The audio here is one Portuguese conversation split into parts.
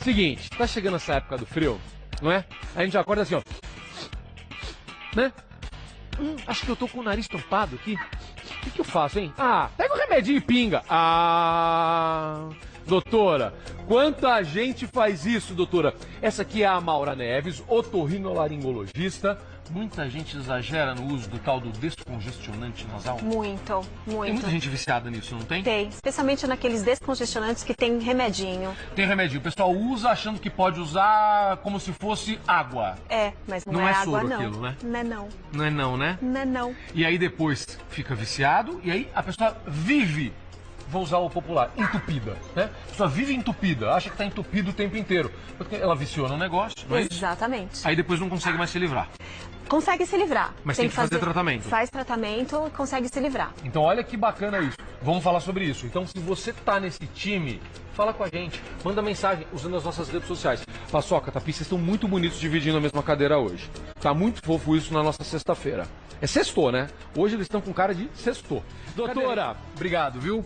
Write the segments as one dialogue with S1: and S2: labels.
S1: Seguinte, tá chegando essa época do frio, não é? A gente já acorda assim, ó. Né? Acho que eu tô com o nariz tampado aqui. O que eu faço, hein? Ah, pega o remedinho e pinga. Ah, doutora, quanta gente faz isso, doutora? Essa aqui é a Maura Neves, otorrinolaringologista. Muita gente exagera no uso do tal do descongestionante nasal.
S2: Muito, muito.
S1: Tem muita gente viciada nisso, não tem?
S2: Tem, especialmente naqueles descongestionantes que tem remedinho.
S1: Tem remedinho. O pessoal usa achando que pode usar como se fosse água.
S2: É, mas não
S1: é
S2: água,
S1: soro
S2: não.
S1: aquilo, né?
S2: Não é não.
S1: Não é não, né?
S2: Não é não.
S1: E aí depois fica viciado e aí a pessoa vive, vou usar o popular, entupida, né? A pessoa vive entupida, acha que está entupido o tempo inteiro. Porque ela viciou no negócio, não é isso?
S2: Exatamente.
S1: Aí depois não consegue mais se livrar.
S2: Consegue se livrar.
S1: Mas tem que fazer tratamento.
S2: Faz tratamento e consegue se livrar.
S1: Então olha que bacana isso. Vamos falar sobre isso. Então se você tá nesse time, fala com a gente. Manda mensagem usando as nossas redes sociais. Paçoca, Tapi, vocês estão muito bonitos dividindo a mesma cadeira hoje. Tá muito fofo isso na nossa sexta-feira. É sextou, né? Hoje eles estão com cara de sextou. Doutora, obrigado, viu?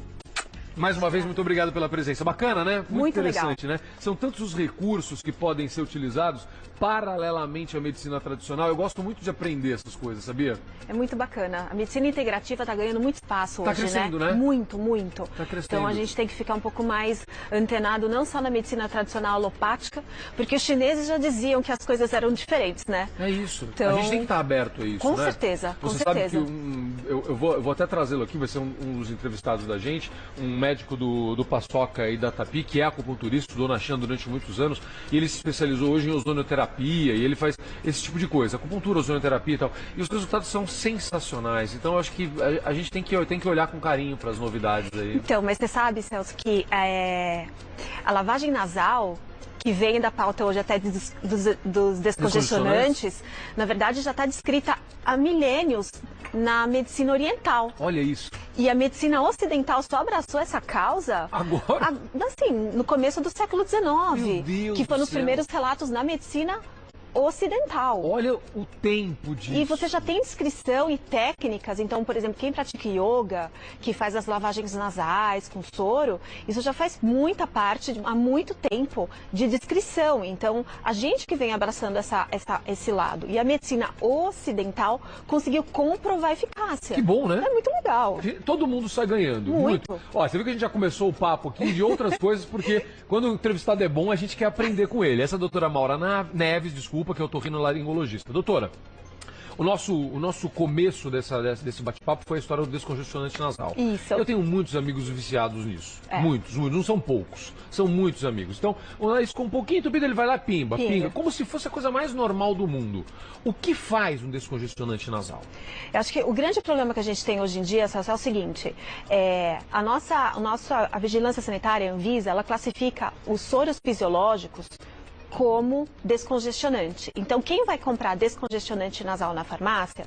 S1: Mais uma vez, muito obrigado pela presença. Bacana, né? Muito interessante, legal, né? São tantos os recursos que podem ser utilizados paralelamente à medicina tradicional. Eu gosto muito de aprender essas coisas, sabia?
S2: É muito bacana. A medicina integrativa está ganhando muito espaço hoje,
S1: crescendo, né?
S2: Muito, muito.
S1: Tá crescendo.
S2: Então a gente tem que ficar um pouco mais antenado, não só na medicina tradicional alopática, porque os chineses já diziam que as coisas eram diferentes, né?
S1: É isso.
S2: Então,
S1: a gente tem que estar aberto a isso,
S2: com
S1: né?
S2: certeza, com
S1: Você
S2: certeza.
S1: sabe que eu vou até trazê-lo aqui, vai ser um dos entrevistados da gente, um médico do Paçoca e da Tapi, que é acupunturista, estudou na China durante muitos anos, e ele se especializou hoje em ozonioterapia, e ele faz esse tipo de coisa, acupuntura, ozonioterapia e tal. E os resultados são sensacionais. Então eu acho que a gente tem que olhar com carinho para as novidades aí.
S2: Então, mas você sabe, Celso, que a lavagem nasal, que vem da pauta hoje até dos descongestionantes, na verdade já está descrita há milênios na medicina oriental.
S1: Olha isso.
S2: E a medicina ocidental só abraçou essa causa
S1: agora?
S2: Assim, no começo do século XIX,
S1: Meu Deus
S2: que foram
S1: do
S2: os
S1: céu.
S2: primeiros relatos na medicina ocidental.
S1: Olha o tempo disso.
S2: E você já tem descrição e técnicas, então, por exemplo, quem pratica yoga, que faz as lavagens nasais com soro, isso já faz muita parte, há muito tempo, de descrição. Então, a gente que vem abraçando esse lado. E a medicina ocidental conseguiu comprovar a eficácia.
S1: Que bom, né?
S2: É muito legal.
S1: Todo mundo sai ganhando.
S2: Muito.
S1: Ó, você viu que a gente já começou o papo aqui de outras coisas, porque quando o entrevistado é bom, a gente quer aprender com ele. Essa é a doutora Maura Neves, desculpa, que eu tô rindo laringologista. Doutora, o nosso começo desse bate-papo foi a história do descongestionante nasal.
S2: Isso.
S1: Eu tenho muitos amigos viciados nisso. Muitos, não são poucos. São muitos amigos. Então, o nariz com um pouquinho entupido, ele vai lá, pinga. Como se fosse a coisa mais normal do mundo. O que faz um descongestionante nasal?
S2: Eu acho que o grande problema que a gente tem hoje em dia, Celso, é o seguinte, a vigilância sanitária, a Anvisa, ela classifica os soros fisiológicos como descongestionante. Então, quem vai comprar descongestionante nasal na farmácia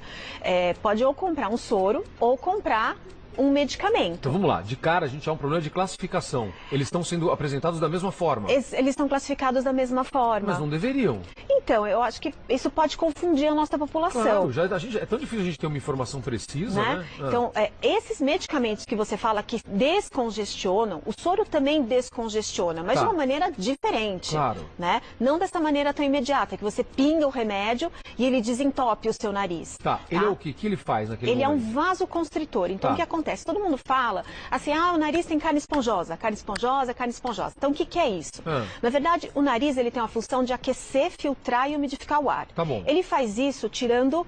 S2: pode ou comprar um soro ou comprar um medicamento.
S1: Então vamos lá, de cara a gente há um problema de classificação. Eles estão sendo apresentados da mesma forma.
S2: Eles estão classificados da mesma forma.
S1: Mas não deveriam.
S2: Então, eu acho que isso pode confundir a nossa população.
S1: Claro, é tão difícil a gente ter uma informação precisa, né?
S2: Então, esses medicamentos que você fala que descongestionam, o soro também descongestiona, mas de uma maneira diferente.
S1: Claro.
S2: Né? Não dessa maneira tão imediata, que você pinga o remédio e ele desentope o seu nariz.
S1: Ele é o quê? O que ele faz naquele momento?
S2: Ele é um vasoconstritor. Então, o que acontece? Todo mundo fala assim, o nariz tem carne esponjosa, carne esponjosa, carne esponjosa. Então, o que é isso? Na verdade, o nariz ele tem uma função de aquecer, filtrar e umidificar o ar.
S1: Tá bom.
S2: Ele faz isso tirando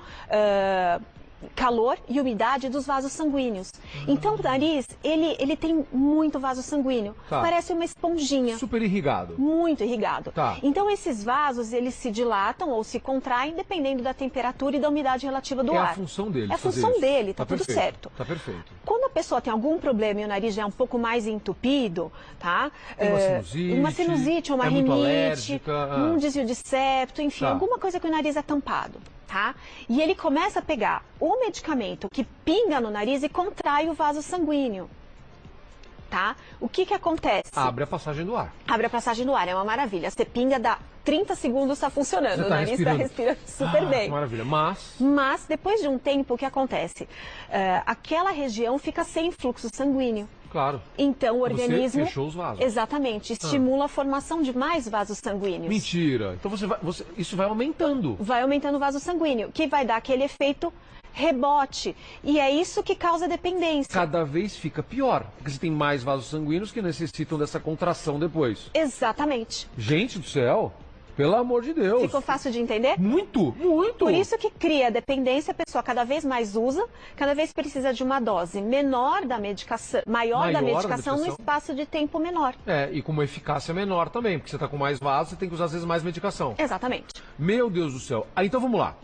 S2: calor e umidade dos vasos sanguíneos. Então, o nariz, ele tem muito vaso sanguíneo. Parece uma esponjinha.
S1: Super irrigado.
S2: Muito irrigado.
S1: Tá.
S2: Então, esses vasos, eles se dilatam ou se contraem dependendo da temperatura e da umidade relativa do ar.
S1: É a função dele.
S2: É a função dele, tá tudo
S1: perfeito.
S2: certo.
S1: Tá perfeito.
S2: Quando a pessoa tem algum problema e o nariz já é um pouco mais entupido, tá?
S1: Uma sinusite,
S2: uma
S1: muito
S2: rinite,
S1: alérgica,
S2: um desvio de septo, enfim, alguma coisa que o nariz é tampado. Tá? E ele começa a pegar o medicamento que pinga no nariz e contrai o vaso sanguíneo. Tá? O que acontece?
S1: Abre a passagem do ar.
S2: Abre a passagem do ar, é uma maravilha. Você pinga, dá 30 segundos, está funcionando. O nariz está respirando super bem.
S1: Maravilha.
S2: Mas, depois de um tempo, o que acontece? Aquela região fica sem fluxo sanguíneo.
S1: Claro.
S2: Então o
S1: Você
S2: organismo...
S1: fechou os vasos.
S2: Exatamente. Estimula a formação de mais vasos sanguíneos.
S1: Mentira. Então isso vai aumentando.
S2: Vai aumentando o vaso sanguíneo, que vai dar aquele efeito rebote. E é isso que causa dependência.
S1: Cada vez fica pior, porque você tem mais vasos sanguíneos que necessitam dessa contração depois.
S2: Exatamente.
S1: Gente do céu, pelo amor de Deus.
S2: Ficou fácil de entender?
S1: Muito, muito.
S2: Por isso que cria dependência, a pessoa cada vez mais usa, cada vez precisa de uma dose menor da medicação, maior da medicação no espaço de tempo menor.
S1: E com uma eficácia menor também, porque você está com mais vasos, você tem que usar às vezes mais medicação.
S2: Exatamente.
S1: Meu Deus do céu. Então vamos lá.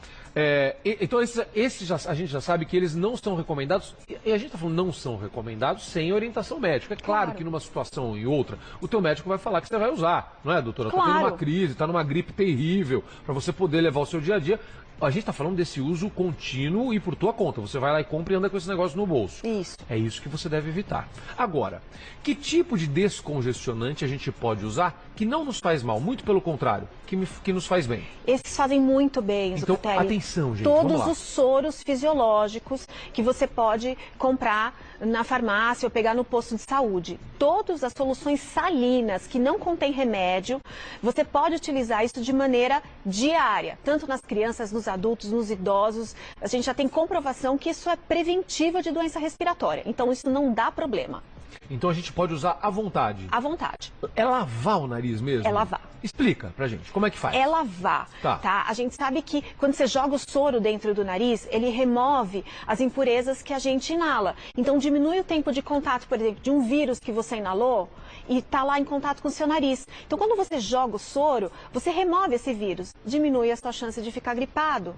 S1: Então esses a gente já sabe que eles não são recomendados, e a gente está falando não são recomendados sem orientação médica. É claro que numa situação ou em outra, o teu médico vai falar que você vai usar, não é, doutora?
S2: Claro.
S1: Está tendo uma crise, está numa gripe terrível, para você poder levar o seu dia a dia. A gente está falando desse uso contínuo e por tua conta. Você vai lá e compra e anda com esse negócio no bolso.
S2: Isso.
S1: É isso que você deve evitar. Agora, que tipo de descongestionante a gente pode usar que não nos faz mal? Muito pelo contrário, que nos faz bem.
S2: Esses fazem muito bem,
S1: Então,
S2: Zucatelli.
S1: atenção, gente.
S2: Todos os soros fisiológicos que você pode comprar na farmácia ou pegar no posto de saúde. Todas as soluções salinas que não contêm remédio, você pode utilizar isso de maneira diária, tanto nas crianças, nos adultos, nos idosos. A gente já tem comprovação que isso é preventivo de doença respiratória. Então, isso não dá problema.
S1: Então a gente pode usar à vontade.
S2: À vontade.
S1: É lavar o nariz mesmo?
S2: É lavar.
S1: Explica pra gente, como é que faz?
S2: É lavar, tá? A gente sabe que quando você joga o soro dentro do nariz, ele remove as impurezas que a gente inala. Então diminui o tempo de contato, por exemplo, de um vírus que você inalou e está lá em contato com o seu nariz. Então quando você joga o soro, você remove esse vírus, diminui a sua chance de ficar gripado.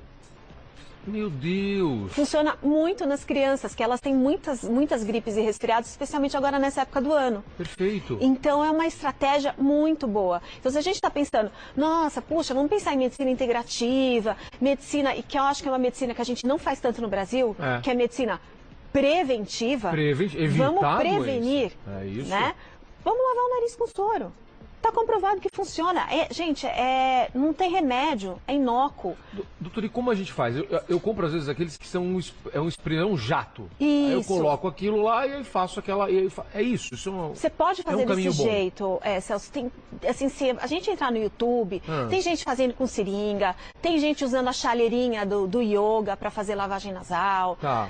S1: Meu Deus!
S2: Funciona muito nas crianças, que elas têm muitas gripes e resfriados, especialmente agora nessa época do ano.
S1: Perfeito.
S2: Então é uma estratégia muito boa. Então se a gente está pensando, nossa, puxa, vamos pensar em medicina integrativa, medicina, e que eu acho que é uma medicina que a gente não faz tanto no Brasil, que é medicina preventiva.
S1: Evitar
S2: vamos prevenir,
S1: é isso.
S2: né? Vamos lavar o nariz com soro. Está comprovado que funciona. Gente, não tem remédio, é inócuo.
S1: Doutor, e como a gente faz? Eu compro às vezes aqueles que são um spray, um jato.
S2: Isso.
S1: Aí eu coloco aquilo lá e aí faço aquela... É isso.
S2: Você pode fazer desse jeito, Celso. Tem, assim, se a gente entrar no YouTube, tem gente fazendo com seringa, tem gente usando a chaleirinha do yoga para fazer lavagem nasal.
S1: Tá.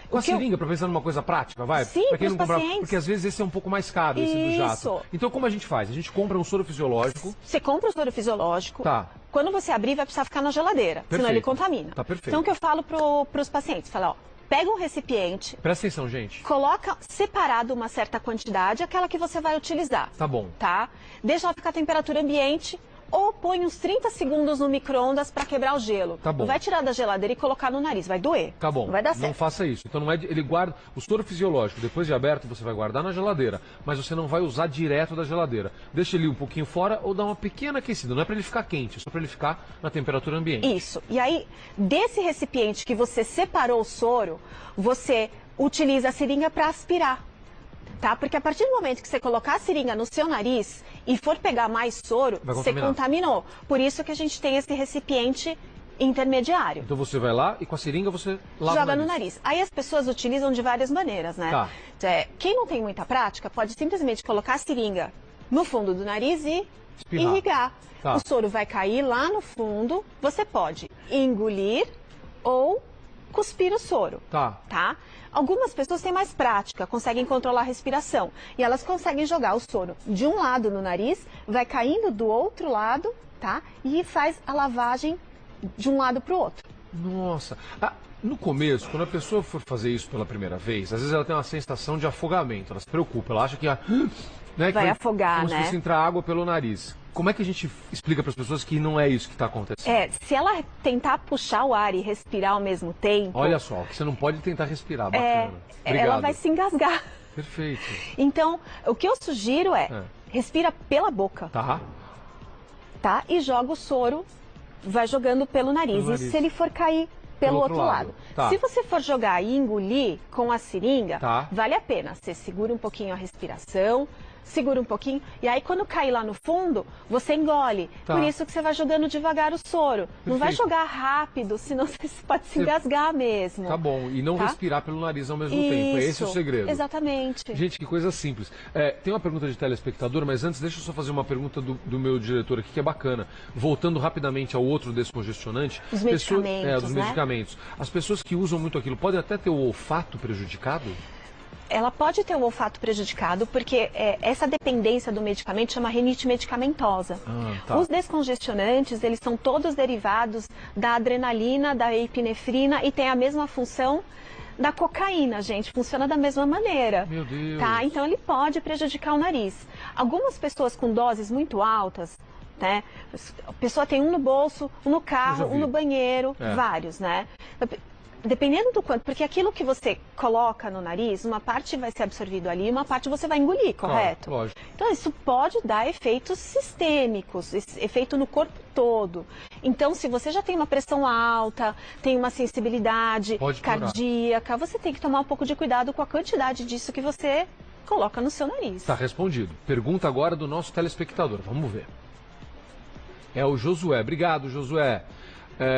S1: Com a seringa, para pensar numa coisa prática, vai?
S2: Sim,
S1: para quem não comprar,
S2: pacientes.
S1: porque às vezes esse é um pouco mais caro, esse do jato. Então como a gente faz? A gente compra um soro fisiológico.
S2: Você compra o soro fisiológico.
S1: Tá.
S2: Quando você abrir, vai precisar ficar na geladeira, senão ele contamina.
S1: Tá perfeito.
S2: Então o que eu falo para os pacientes? Fala, ó, pega um recipiente.
S1: Presta atenção, gente.
S2: Coloca separado uma certa quantidade, aquela que você vai utilizar.
S1: Tá bom.
S2: Tá? Deixa ela ficar a temperatura ambiente ou põe uns 30 segundos no micro-ondas para quebrar o gelo.
S1: Tá bom.
S2: Não vai tirar da geladeira e colocar no nariz, vai doer.
S1: Tá bom.
S2: Não vai dar certo.
S1: Não faça isso. Então não é, ele guarda o soro fisiológico, depois de aberto você vai guardar na geladeira, mas você não vai usar direto da geladeira. Deixa ele um pouquinho fora ou dá uma pequena aquecida, não é para ele ficar quente, é só para ele ficar na temperatura ambiente.
S2: Isso. E aí, desse recipiente que você separou o soro, você utiliza a seringa para aspirar. Tá? Porque a partir do momento que você colocar a seringa no seu nariz e for pegar mais soro, você contaminou. Por isso que a gente tem esse recipiente intermediário.
S1: Então você vai lá e com a seringa você lava
S2: joga no nariz. Aí as pessoas utilizam de várias maneiras, né?
S1: Tá.
S2: Quem não tem muita prática pode simplesmente colocar a seringa no fundo do nariz e irrigar.
S1: Tá.
S2: O soro vai cair lá no fundo, você pode engolir ou cuspir o soro. Tá? Algumas pessoas têm mais prática, conseguem controlar a respiração. E elas conseguem jogar o soro de um lado no nariz, vai caindo do outro lado, tá? E faz a lavagem de um lado para o outro.
S1: Nossa! No começo, quando a pessoa for fazer isso pela primeira vez, às vezes ela tem uma sensação de afogamento, ela se preocupa, ela acha que
S2: vai afogar,
S1: como se fosse entrar água pelo nariz. Como é que a gente explica para as pessoas que não é isso que está acontecendo?
S2: Se ela tentar puxar o ar e respirar ao mesmo tempo...
S1: Olha só, que você não pode tentar respirar, bacana.
S2: Ela vai se engasgar.
S1: Perfeito.
S2: Então, o que eu sugiro respira pela boca. Tá? E joga o soro, vai jogando pelo nariz. E se ele for cair pelo outro lado.
S1: Tá.
S2: Se você for jogar e engolir com a seringa, vale a pena. Você segura um pouquinho a respiração, segura um pouquinho, e aí quando cair lá no fundo, você engole.
S1: Tá.
S2: Por isso que você vai jogando devagar o soro. Não vai
S1: Perfeito.
S2: jogar rápido, senão você pode se engasgar mesmo.
S1: Tá bom, e não
S2: Tá?
S1: respirar pelo nariz ao mesmo tempo, é esse o
S2: Isso,
S1: segredo.
S2: Exatamente.
S1: Gente, que coisa simples. Tem uma pergunta de telespectador, mas antes deixa eu só fazer uma pergunta do meu diretor aqui, que é bacana. Voltando rapidamente ao outro descongestionante.
S2: Os medicamentos,
S1: dos
S2: né?
S1: medicamentos. As pessoas que usam muito aquilo podem até ter o olfato prejudicado?
S2: Ela pode ter o olfato prejudicado, porque essa dependência do medicamento chama rinite medicamentosa.
S1: Tá.
S2: Os descongestionantes, eles são todos derivados da adrenalina, da epinefrina e tem a mesma função da cocaína, gente. Funciona da mesma maneira.
S1: Meu Deus.
S2: Tá? Então ele pode prejudicar o nariz. Algumas pessoas com doses muito altas, né? A pessoa tem um no bolso, um no carro, um no banheiro, vários, né? Dependendo do quanto, porque aquilo que você coloca no nariz, uma parte vai ser absorvido ali, uma parte você vai engolir, correto?
S1: Lógico.
S2: Então isso pode dar efeitos sistêmicos, efeito no corpo todo. Então se você já tem uma pressão alta, tem uma sensibilidade cardíaca, você tem que tomar um pouco de cuidado com a quantidade disso que você coloca no seu nariz.
S1: Tá respondido. Pergunta agora do nosso telespectador, vamos ver. É o Josué. Obrigado, Josué.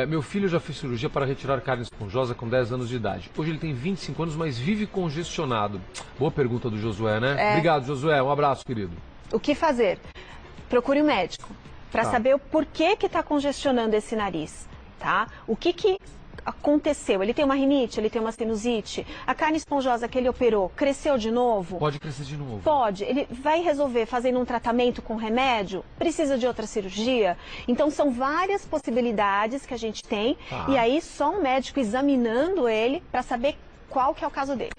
S1: Meu filho já fez cirurgia para retirar carne esponjosa com 10 anos de idade. Hoje ele tem 25 anos, mas vive congestionado. Boa pergunta do Josué, né? Obrigado, Josué. Um abraço, querido.
S2: O que fazer? Procure um médico para saber o porquê que está congestionando esse nariz, tá? O que aconteceu? Ele tem uma rinite? Ele tem uma sinusite? A carne esponjosa que ele operou cresceu de novo?
S1: Pode crescer de novo.
S2: Pode. Ele vai resolver fazendo um tratamento com remédio? Precisa de outra cirurgia? Então, são várias possibilidades que a gente tem. E aí, só um médico examinando ele para saber qual que é o caso dele.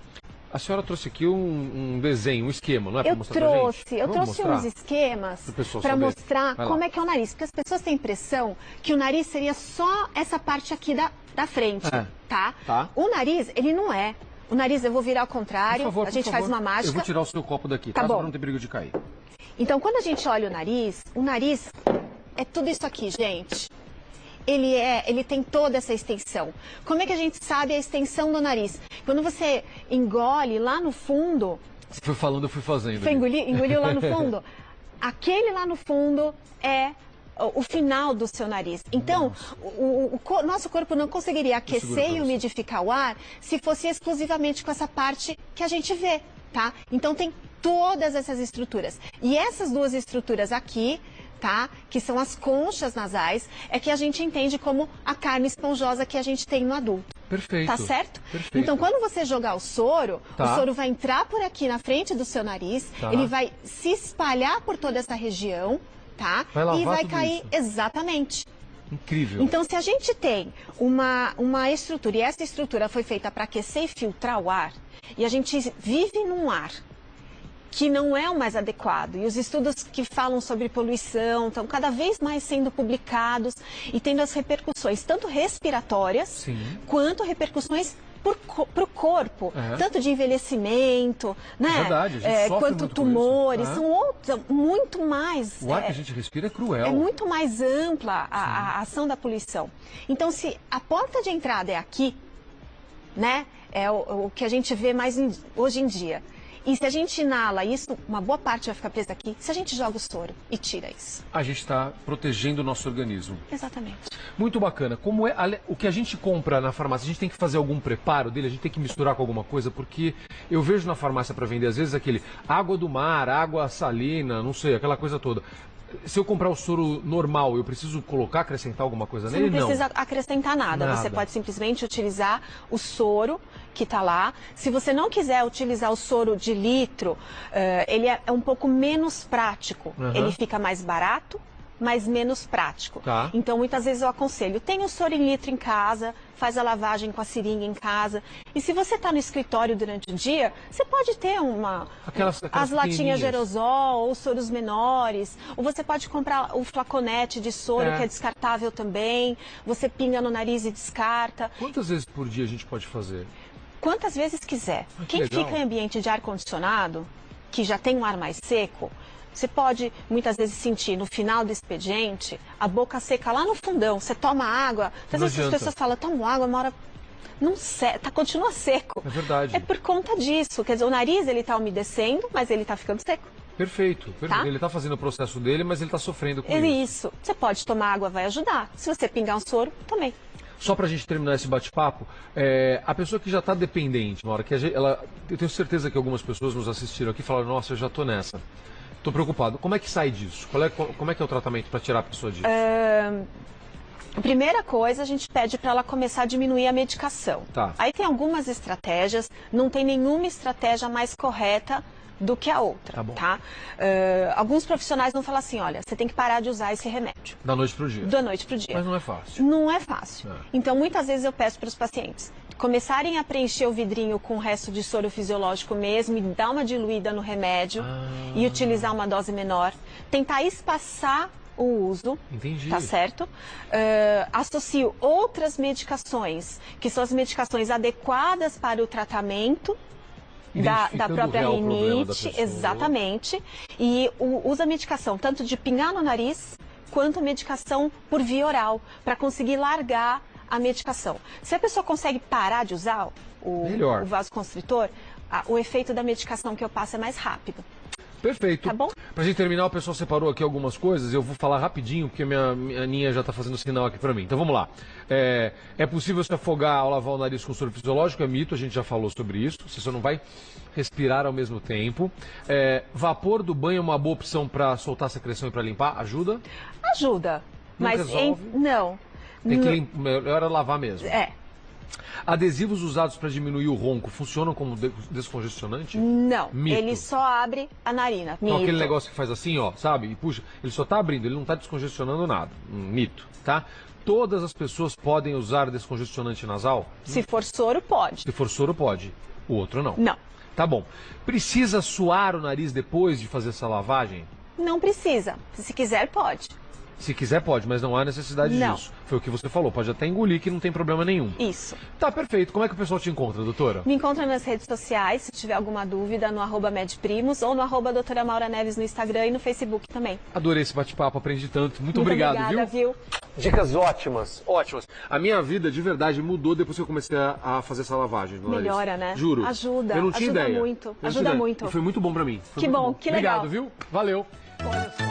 S1: A senhora trouxe aqui um desenho, um esquema, não é? Para mostrar pra gente?
S2: Eu trouxe uns esquemas para mostrar como é que é o nariz. Porque as pessoas têm a impressão que o nariz seria só essa parte aqui da frente, tá? O nariz, ele não é. O nariz, eu vou virar ao contrário, a gente faz uma mágica.
S1: Eu vou tirar o seu copo daqui, tá? Só pra não ter perigo de cair.
S2: Então, quando a gente olha o nariz é tudo isso aqui, gente. Ele tem toda essa extensão. Como é que a gente sabe a extensão do nariz? Quando você engole lá no fundo...
S1: Você foi falando, eu fui fazendo.
S2: Você engoliu lá no fundo? Aquele lá no fundo é o final do seu nariz. Então, o nosso corpo não conseguiria aquecer e umidificar o ar se fosse exclusivamente com essa parte que a gente vê, tá? Então, tem todas essas estruturas. E essas duas estruturas aqui... Tá? Que são as conchas nasais, é que a gente entende como a carne esponjosa que a gente tem no adulto.
S1: Perfeito.
S2: Tá certo?
S1: Perfeito.
S2: Então, quando você jogar o soro vai entrar por aqui na frente do seu nariz, ele vai se espalhar por toda essa região, tá? E vai cair exatamente.
S1: Incrível.
S2: Então, se a gente tem uma estrutura, e essa estrutura foi feita para aquecer e filtrar o ar, e a gente vive num ar que não é o mais adequado. E os estudos que falam sobre poluição estão cada vez mais sendo publicados e tendo as repercussões, tanto respiratórias, quanto repercussões para o corpo, tanto de envelhecimento, né?
S1: É verdade, a gente sofre
S2: quanto
S1: muito
S2: tumores, são outros, muito mais.
S1: O ar que a gente respira é cruel.
S2: É muito mais ampla a ação da poluição. Então, se a porta de entrada é aqui, né? É o que a gente vê mais hoje em dia. E se a gente inala isso, uma boa parte vai ficar presa aqui. Se a gente joga o soro e tira isso,
S1: a gente está protegendo o nosso organismo.
S2: Exatamente.
S1: Muito bacana. Como é o que a gente compra na farmácia? A gente tem que fazer algum preparo dele? A gente tem que misturar com alguma coisa? Porque eu vejo na farmácia para vender, às vezes, aquele água do mar, água salina, não sei, aquela coisa toda. Se eu comprar o soro normal, eu preciso colocar, acrescentar alguma coisa nele?
S2: Você não precisa acrescentar nada. Você pode simplesmente utilizar o soro que está lá. Se você não quiser utilizar o soro de litro, ele é um pouco menos prático. Ele fica mais barato, mas menos prático. Então, muitas vezes eu aconselho, tenha o soro em litro em casa, faz a lavagem com a seringa em casa. E se você está no escritório durante o dia, você pode ter
S1: aquelas
S2: as latinhas de aerosol, ou soros menores, ou você pode comprar o flaconete de soro, que é descartável também. Você pinga no nariz e descarta.
S1: Quantas vezes por dia a gente pode fazer?
S2: Quantas vezes quiser. Quem fica em ambiente de ar-condicionado, que já tem um ar mais seco, você pode, muitas vezes, sentir no final do expediente a boca seca lá no fundão. Você toma água, às vezes as pessoas falam, toma água, uma hora não continua seco.
S1: É verdade.
S2: É por conta disso. Quer dizer, o nariz ele está umedecendo, mas ele está ficando seco.
S1: Perfeito, perfeito.
S2: Tá?
S1: Ele está fazendo o processo dele, mas ele está sofrendo com isso.
S2: Isso. Você pode tomar água, vai ajudar. Se você pingar um soro, também.
S1: Só para a gente terminar esse bate-papo, a pessoa que já está dependente, na hora que eu tenho certeza que algumas pessoas nos assistiram aqui e falaram, nossa, eu já estou nessa. Estou preocupado. Como é que sai disso? Como é que é o tratamento para tirar a pessoa disso?
S2: A primeira coisa, a gente pede para ela começar a diminuir a medicação.
S1: Tá.
S2: Aí tem algumas estratégias, não tem nenhuma estratégia mais correta do que a outra,
S1: Tá bom.
S2: tá? Alguns profissionais vão falar assim, olha, você tem que parar de usar esse remédio.
S1: Da noite pro dia.
S2: Da noite pro dia.
S1: Mas não é fácil.
S2: Não é fácil.
S1: É.
S2: Então, muitas vezes eu peço para os pacientes começarem a preencher o vidrinho com o resto de soro fisiológico mesmo e dar uma diluída no remédio e utilizar uma dose menor. Tentar espaçar o uso,
S1: Entendi.
S2: tá certo? Associo outras medicações, que são as medicações adequadas para o tratamento da
S1: Identificando
S2: própria
S1: o real problema da
S2: rinite,
S1: pessoa.
S2: exatamente, e usa medicação tanto de pingar no nariz, quanto medicação por via oral, para conseguir largar a medicação. Se a pessoa consegue parar de usar o vasoconstritor, o efeito da medicação que eu passo é mais rápido.
S1: Perfeito.
S2: Tá bom?
S1: Pra gente terminar, o pessoal separou aqui algumas coisas, eu vou falar rapidinho, porque minha Aninha já tá fazendo sinal aqui pra mim. Então vamos lá. É possível se afogar ao lavar o nariz com soro fisiológico, é mito, a gente já falou sobre isso, você só não vai respirar ao mesmo tempo. Vapor do banho é uma boa opção pra soltar a secreção e pra limpar? Ajuda?
S2: Ajuda,
S1: Não
S2: mas
S1: resolve?
S2: não.
S1: Tem que melhor é lavar mesmo.
S2: É.
S1: Adesivos usados para diminuir o ronco funcionam como descongestionante?
S2: Não,
S1: Mito.
S2: ele só abre a narina.
S1: Então, aquele
S2: Mito.
S1: negócio que faz assim, ó, sabe? E puxa, ele só tá abrindo, ele não tá descongestionando nada. Mito, tá? Todas as pessoas podem usar descongestionante nasal?
S2: Se for soro, pode.
S1: Se for soro, pode. O outro não.
S2: Não,
S1: Tá bom. Precisa suar o nariz depois de fazer essa lavagem?
S2: não precisa. Se quiser, pode.
S1: Se quiser, pode, mas não há necessidade
S2: Não.
S1: disso. Foi o que você falou, pode até engolir que não tem problema nenhum.
S2: Isso.
S1: Tá, perfeito. Como é que o pessoal te encontra, doutora?
S2: Me encontra nas redes sociais, se tiver alguma dúvida, no @medprimos ou no @doutora Maura Neves no Instagram e no Facebook também.
S1: Adorei esse bate-papo, aprendi tanto. Muito
S2: Obrigada,
S1: obrigado,
S2: viu?
S1: Dicas ótimas, ótimas. A minha vida, de verdade, mudou depois que eu comecei a fazer essa lavagem no nariz.
S2: Melhora, né?
S1: Juro.
S2: Ajuda,
S1: Eu não tinha
S2: ajuda
S1: ideia.
S2: muito,
S1: Eu não tinha
S2: ajuda
S1: ideia.
S2: muito.
S1: E foi muito bom pra mim. Foi
S2: Que
S1: muito
S2: bom, que
S1: Obrigado,
S2: legal.
S1: viu? Valeu.
S2: Olha só.